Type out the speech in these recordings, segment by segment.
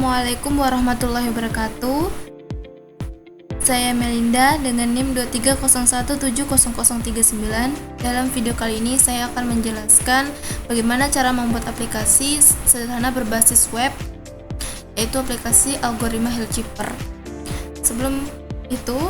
Assalamualaikum warahmatullahi wabarakatuh. Saya Melinda dengan NIM 230170039. Dalam video kali ini saya akan menjelaskan bagaimana cara membuat aplikasi sederhana berbasis web, yaitu aplikasi algoritma Hillkeeper. Sebelum itu,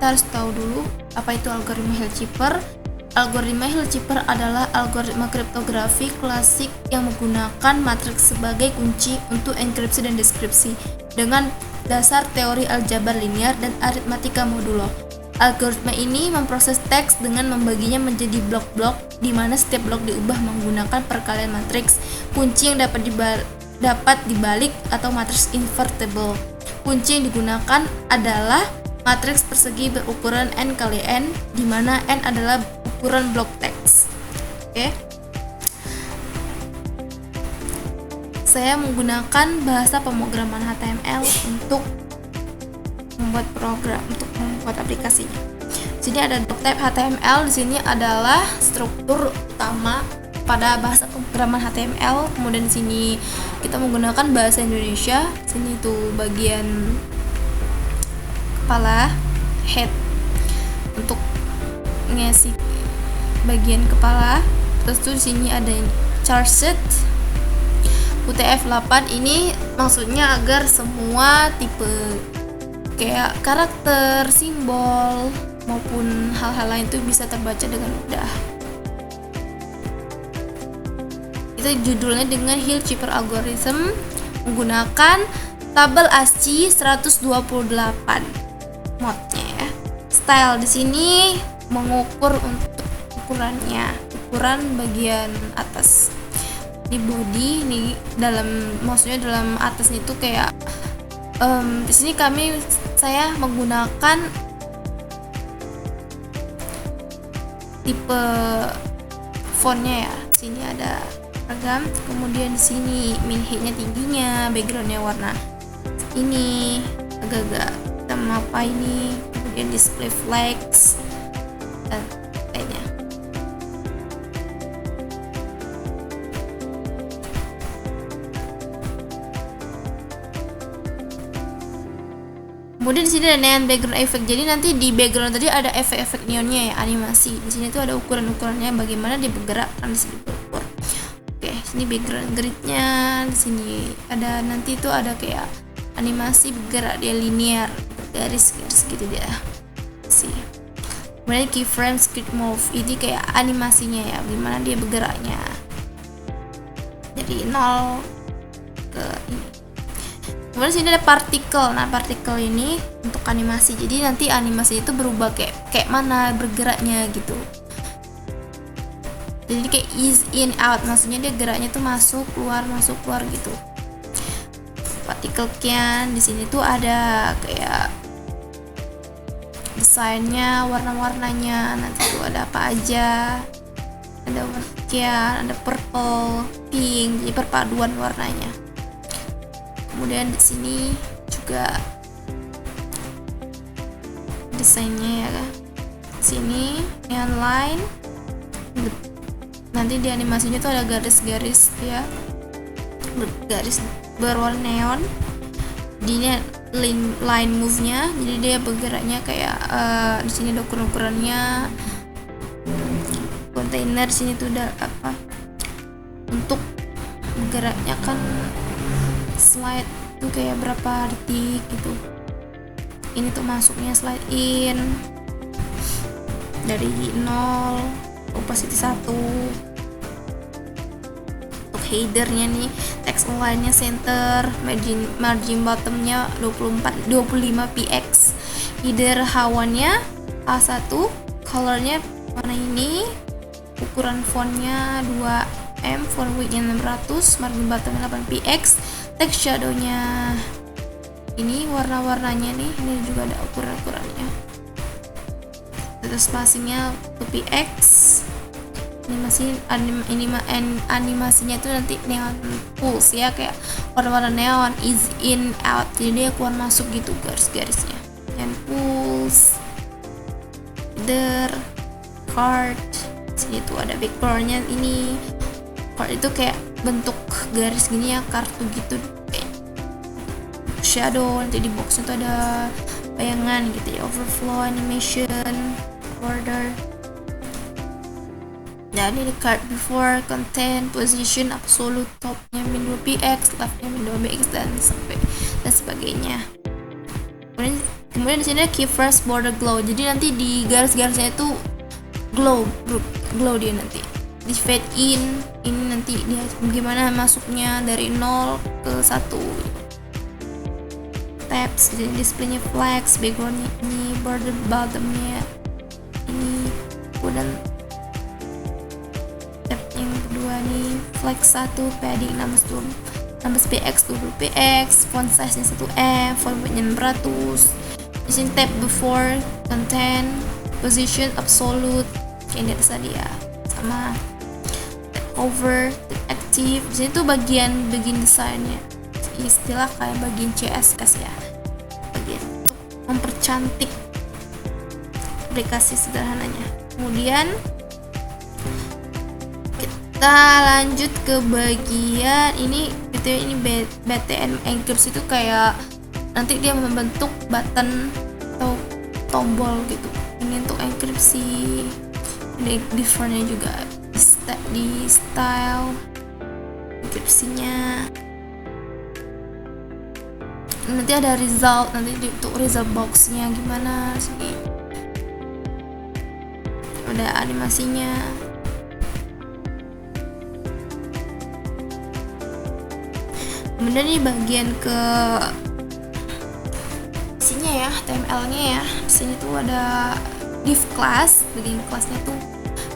kita harus tahu dulu apa itu algoritma Hillkeeper. Algoritma Hillkeeper adalah algoritma kriptografi klasik yang menggunakan matriks sebagai kunci untuk enkripsi dan deskripsi dengan dasar teori aljabar linear dan aritmatika modulo. Algoritma ini memproses teks dengan membaginya menjadi blok-blok, di mana setiap blok diubah menggunakan perkalian matriks kunci yang dapat dibalik atau matriks invertible. Kunci yang digunakan adalah matriks persegi berukuran n kali n, di mana n adalah ukuran blok teks. Oke. Saya menggunakan bahasa pemrograman HTML untuk membuat aplikasinya. Jadi ada doc type HTML di sini adalah struktur utama pada bahasa pemrograman HTML. Kemudian di sini kita menggunakan bahasa Indonesia. Sini itu bagian kepala, head, untuk ngisi bagian kepala. Terus tuh di sini ada charset UTF-8. Ini maksudnya agar semua tipe kayak karakter, simbol maupun hal-hal lain itu bisa terbaca dengan mudah. Itu judulnya dengan Hillkeeper algorithm menggunakan tabel ASCII 128 modnya ya. Style di sini mengukur untuk ukuran bagian atas. Di body nih, maksudnya dalam atasnya itu kayak di sini saya menggunakan tipe fontnya ya. Sini ada ragam, kemudian di sini min height-nya tingginya, backgroundnya warna ini agak-agak hitam apa ini, kemudian display flags dan lainnya. Kemudian di sini ada neon background effect. Jadi nanti di background tadi ada efek-efek neonnya ya, animasi. Di sini tuh ada ukuran-ukurannya bagaimana dia bergerak, kan di sini berukur. Oke, sini background gridnya. Di sini ada nanti tuh ada kayak animasi bergerak dia linear, garis-garis gitu dia. Sih. Kemudian keyframe script move, ini kayak animasinya ya, gimana dia bergeraknya. Jadi 0 ke ini. Kemudian sini ada partikel. Nah, partikel ini untuk animasi. Jadi nanti animasi itu berubah kayak mana bergeraknya gitu. Jadi kayak is in out, maksudnya dia geraknya tuh masuk keluar gitu. Partikel can di sini tuh ada kayak desainnya, warna-warnanya. Nanti tuh ada apa aja. Ada can, ada purple, pink, jadi perpaduan warnanya. Kemudian di sini juga desainnya ya kan. Sini neon line. Nanti di animasinya tuh ada garis-garis ya. Garis berwarna neon. Di line move-nya, jadi dia bergeraknya kayak di sini ada ukuran-ukurannya. Kontainer sini tuh ada apa? Untuk bergeraknya kan slide tuh kayak berapa detik gitu. Ini tuh masuknya slide in dari 0, opacity 1. Untuk headernya nih, text align-nya center, margin bottomnya 25 px. Header hawannya A1, colornya warna ini, ukuran fontnya 2M, font width-nya 600, margin bottomnya 8 px. Text shadow-nya ini warna-warnanya nih, ini juga ada ukuran-ukurannya. Terus spacing-nya 2px. Animasinya itu nanti neon pulse ya, kayak warna-warna neon, is in out. Jadi dia keluar masuk gitu garis-garisnya. Neon pulse, header, card. Sini tuh ada background-nya ini. Card itu kayak bentuk garis gini ya, kartu gitu. shadow, nanti di boxnya tuh ada bayangan gitu ya, overflow animation, border. Nah ini di card before, content, position, absolute, topnya min 2px, leftnya min 2px dan sebagainya. Kemudian di sini ada keyphrase border glow. Jadi nanti di garis-garisnya itu glow dia nanti. Di fade in, ini nanti dia bagaimana masuknya dari 0 ke 1. Tabs, jadi displaynya flex, backgroundnya ini, border bottomnya ini, kemudian tab yang kedua nih flex 1, padding 16px 20px, font size nya 1M, font weight-nya 600. Di sini tab before, content, position, absolute, kayak di atas tadi ya, sama tab over, tab active. Di sini tuh bagian desainnya, istilah kayak bagian CSS ya, bagian untuk mempercantik aplikasi sederhananya. Kemudian kita lanjut ke bagian ini BTN encripts itu kayak nanti dia membentuk button atau tombol gitu. Ini untuk enkripsi, ada differentnya juga di style enkripsinya. Nanti ada result, nanti untuk result boxnya gimana sih, ada animasinya. Kemudian ini bagian ke isinya ya, HTML-nya ya. Di sini tuh ada div class, bagian kelasnya tuh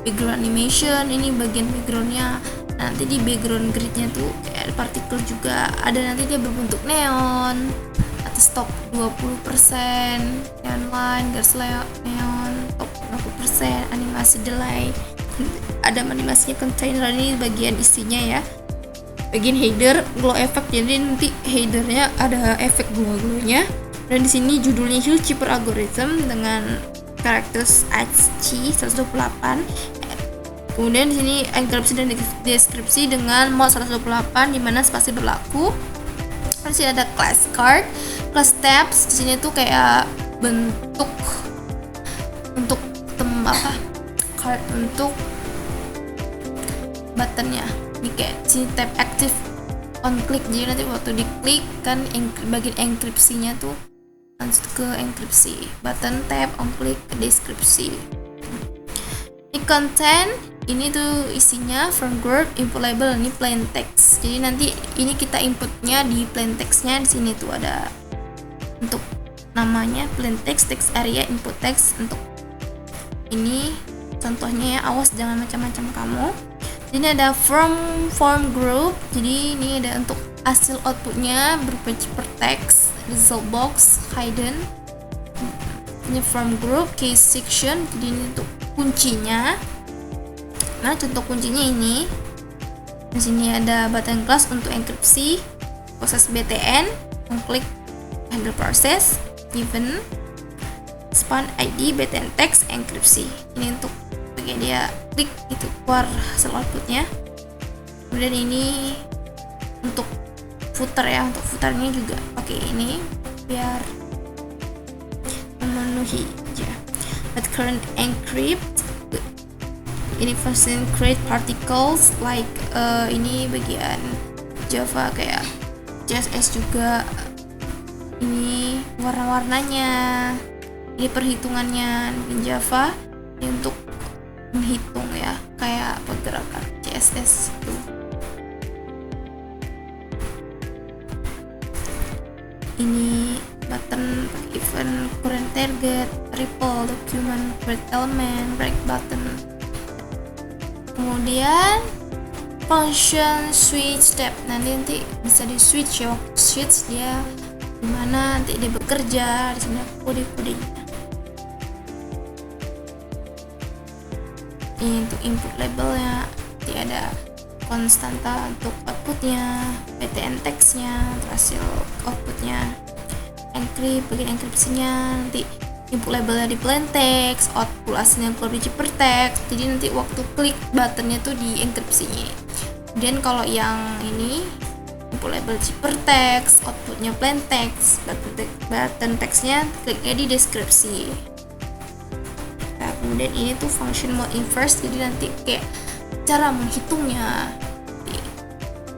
background animation, ini bagian backgroundnya. Nanti di background grid-nya tuh kayak ada partikel juga, ada nanti dia berbentuk neon, atas top 20%, neon line, garis neon, top 20%, animasi delay, ada animasinya container, ini bagian isinya ya. Bagian header, glow effect, jadi nanti headernya ada efek glow-glownya. Dan di sini judulnya Hillchipper Algorithm dengan karakter HC 128. Kemudian di sini enkripsi dan deskripsi dengan mod 128 di mana spasi berlaku. Di sini ada class card, class tabs. Di sini tuh kayak bentuk untuk card untuk buttonnya. Ini kayak sini tab active on click, jadi nanti waktu diklik kan bagian enkripsinya tuh langsung ke enkripsi, button tab on click ke deskripsi. Ini content, ini tuh isinya from group, input label, ini plain text. Jadi nanti ini kita inputnya di plain textnya. Di sini tuh ada untuk namanya plain text, text area, input text. Untuk ini contohnya ya, awas jangan macam-macam kamu. Ini ada form group, jadi ini ada untuk hasil outputnya berupa per text, result box, hidden. Ini form group, case section, jadi ini untuk kuncinya. Nah contoh kuncinya ini. Di sini ada button class untuk enkripsi, proses BTN, mengklik handle process, given, span ID, BTN text, enkripsi. Ini untuk bagian dia klik itu keluar hasil outputnya. Kemudian ini untuk footer ya, untuk footernya juga pakai ini biar memenuhi aja. But current encrypt, ini function create particles like ini bagian Java kayak CSS juga. Ini warna-warnanya, ini perhitungannya di Java, ini untuk menghitung ya, kayak pergerakan CSS itu. Ini button event, current target, ripple, document, create element, break button. Kemudian function switch step, nanti bisa di switch ya, switch dia gimana nanti dia bekerja. Di sini kode-kodenya. Ini untuk input labelnya, nanti ada konstanta untuk outputnya, BTN textnya, hasil outputnya, encrypt, bagian enkripsinya, nanti input labelnya di plain text, output aslinya keluar di Hillchipper text. Jadi nanti waktu klik buttonnya tuh di enkripsinya. Kemudian kalau yang ini label zipper text, outputnya plain text, button textnya kliknya di deskripsi. Nah, kemudian ini tuh function mode inverse, jadi nanti kayak cara menghitungnya.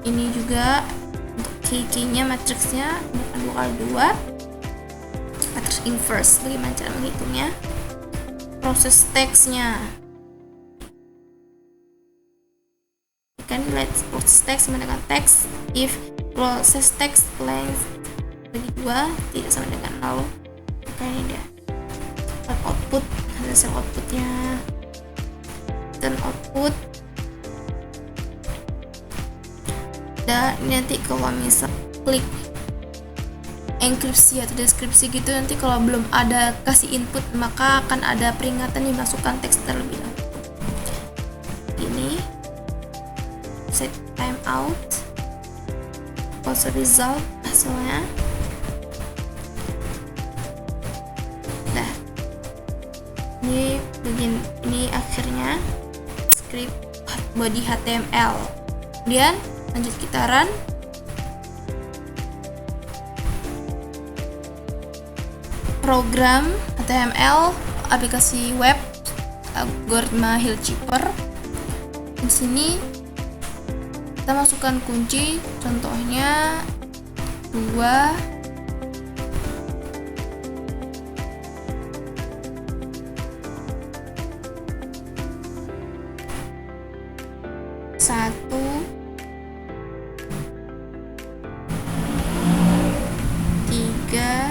Ini juga untuk key-nya matriksnya bukan 2 kali 2, matriks inverse, bagaimana cara menghitungnya. Proses textnya kan let's proses text sama dengan text if proses text length bagi 2 tidak sama dengan 0, maka ini dia output, hasil outputnya dan output. Dan nanti kalau misal klik enkripsi atau deskripsi gitu, nanti kalau belum ada kasih input maka akan ada peringatan dimasukkan teks terlebih dahulu. Ini set timeout, also result hasilnya. Nah, ini bagian ini akhirnya script body HTML. Kemudian lanjut kita run. Program HTML aplikasi web algoritma Hillkeeper. Di sini kita masukkan kunci, contohnya 2 1 3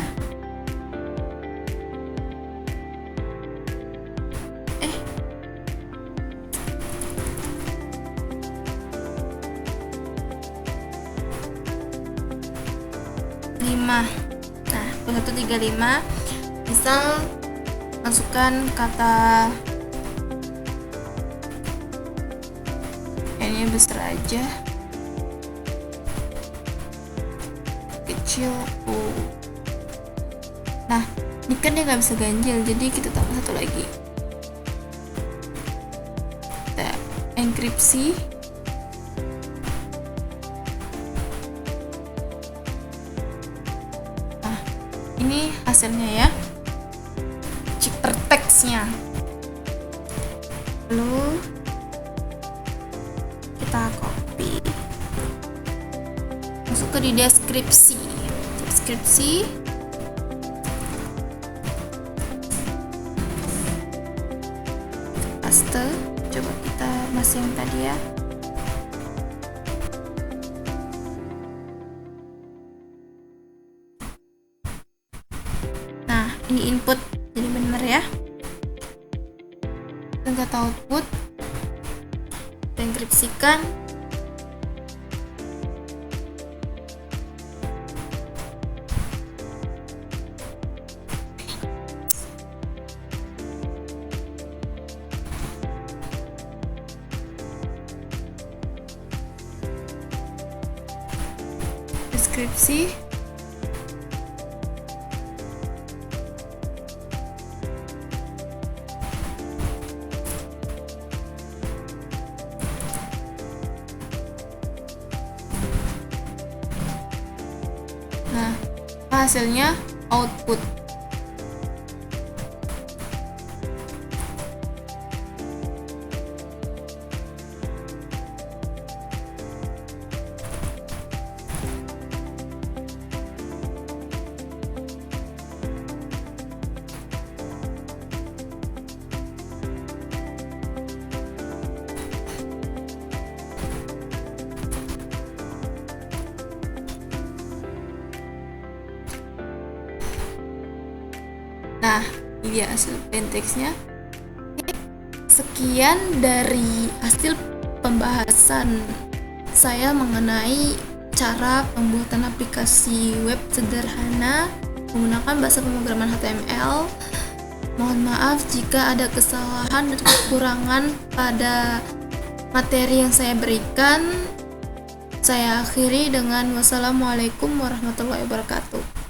5. Nah, 135 misal masukkan kata ini besar aja, kecil U. Nah, ini kan dia nggak bisa ganjil, jadi kita tambah satu lagi. Kita enkripsi. Ini hasilnya ya, zipper text-nya. Lalu kita copy, masuk ke di deskripsi, paste. Coba kita masih yang tadi ya. Ini input, jadi benar ya. Dan kata output kita enkripsikan. Deskripsi. Nah, hasilnya output. Nah, ini dia hasil plain text-nya. Sekian dari hasil pembahasan saya mengenai cara pembuatan aplikasi web sederhana menggunakan bahasa pemrograman HTML. Mohon maaf jika ada kesalahan dan kekurangan pada materi yang saya berikan. Saya akhiri dengan wassalamualaikum warahmatullahi wabarakatuh.